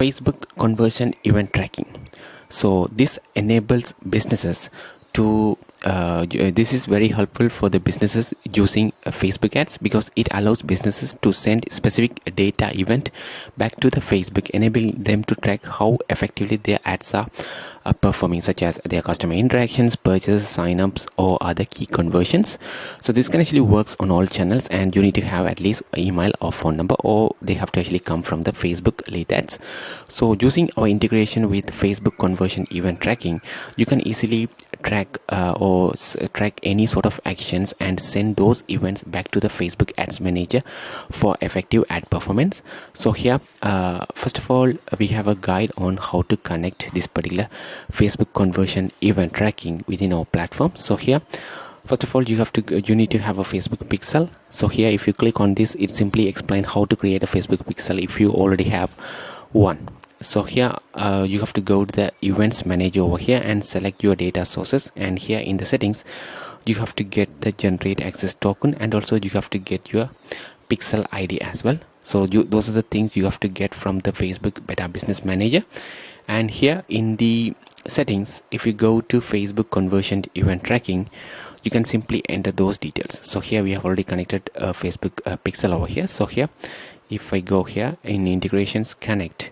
Facebook conversion event tracking. So this enables businesses to this is very helpful for the businesses using Facebook ads, because it allows businesses to send specific data event back to the Facebook, enabling them to track how effectively their ads are performing, such as their customer interactions, purchases, sign-ups, or other key conversions. So this can actually works on all channels, and you need to have at least an email or phone number, or they have to actually come from the Facebook lead ads. So using our integration with Facebook conversion event tracking, you can easily track track any sort of actions and send those events back to the Facebook ads manager for effective ad performance. So here first of all, we have a guide on how to connect this particular Facebook conversion event tracking within our platform. So here, first of all, you need to have a Facebook pixel. So here, if you click on this, it simply explains how to create a Facebook pixel if you already have one. So here you have to go to the events manager over here and select your data sources, and here in the settings you have to get the generate access token, and also you have to get your pixel ID as well. So those are the things you have to get from the Facebook Beta Business Manager. And here in the settings, if you go to Facebook conversion event tracking, you can simply enter those details. So here we have already connected a Facebook pixel over here. So here, if I go here in integrations connect,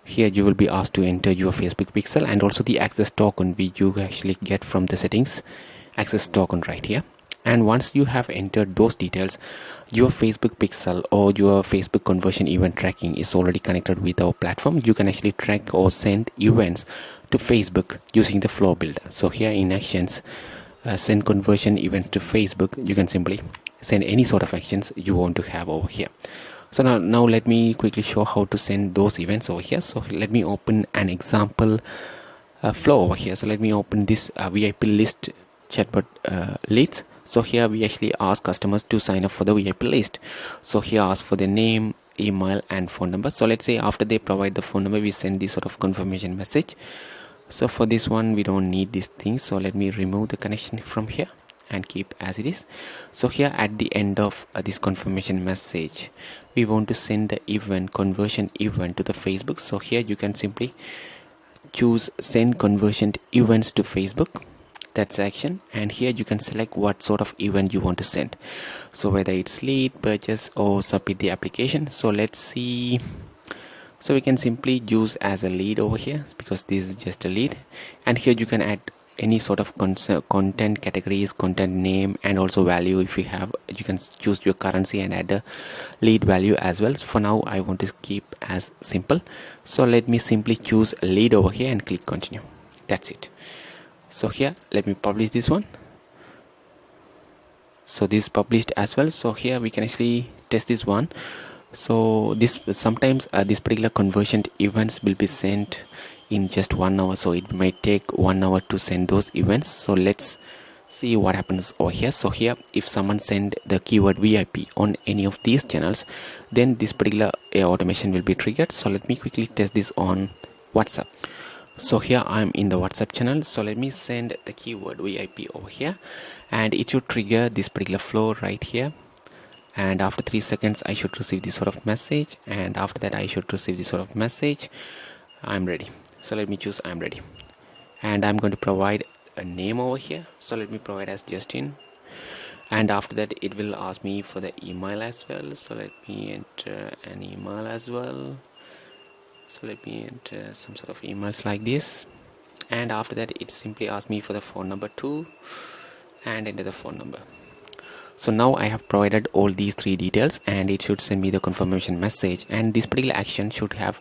here you will be asked to enter your Facebook pixel and also the access token which you actually get from the settings access token right here. And once you have entered those details, your Facebook pixel or your Facebook conversion event tracking is already connected with our platform. You can actually track or send events to Facebook using the flow builder. So here in actions, send conversion events to Facebook, you can simply send any sort of actions you want to have over here. So now let me quickly show how to send those events over here. So let me open an example flow over here. So let me open this VIP list chatbot leads. So here we actually ask customers to sign up for the VIP list. So here ask for their name, email, and phone number. So let's say after they provide the phone number, we send this sort of confirmation message. So for this one, we don't need these things. So let me remove the connection from here and keep as it is. So here at the end of this confirmation message, we want to send the event conversion event to the Facebook. So here you can simply choose send conversion events to Facebook. That's action, and here you can select what sort of event you want to send. So whether it's lead, purchase, or submit the application. So let's see. So we can simply use as a lead over here, because this is just a lead, and here you can add any sort of content categories, content name, and also value. If you have, you can choose your currency and add a lead value as well. So for now I want to keep as simple, so let me simply choose lead over here and click continue. That's it. So here let me publish this one. So this is published as well. So here we can actually test this one. So this sometimes this particular conversion events will be sent in just 1 hour, so it might take 1 hour to send those events. So let's see what happens over here. So here, if someone send the keyword VIP on any of these channels, then this particular automation will be triggered. So let me quickly test this on WhatsApp. So here I'm in the WhatsApp channel. So let me send the keyword VIP over here, and it should trigger this particular flow right here. And after 3 seconds I should receive this sort of message, and after that I should receive this sort of message. I'm ready. So let me choose I'm ready, and I'm going to provide a name over here. So let me provide as Justin, and after that it will ask me for the email as well. So let me enter an email as well. So let me enter some sort of emails like this, and after that it simply asks me for the phone number too, and enter the phone number. So now I have provided all these 3 details, and it should send me the confirmation message, and this particular action should have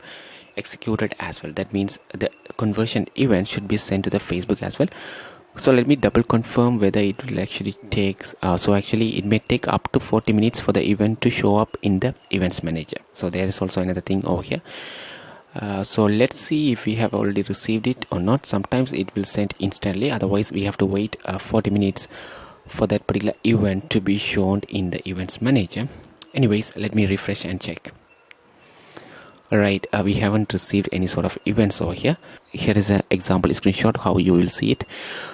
executed as well. That means the conversion event should be sent to the Facebook as well. So let me double confirm whether it will actually takes so actually it may take up to 40 minutes for the event to show up in the events manager. So there is also another thing over here. So let's see if we have already received it or not. Sometimes it will send instantly, otherwise we have to wait 40 minutes for that particular event to be shown in the events manager. Anyways, let me refresh and check. Alright, we haven't received any sort of events over here. Here is an example screenshot how you will see it.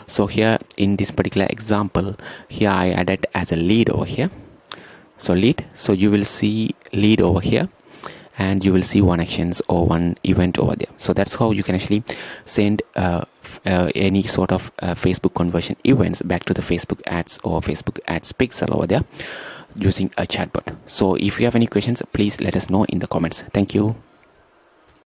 So here in this particular example, here I added as a lead over here. So lead, so you will see lead over here, and you will see one actions or one event over there. So that's how you can actually send any sort of Facebook conversion events back to the Facebook ads or Facebook ads pixel over there using a chatbot. So if you have any questions, please let us know in the comments. Thank you.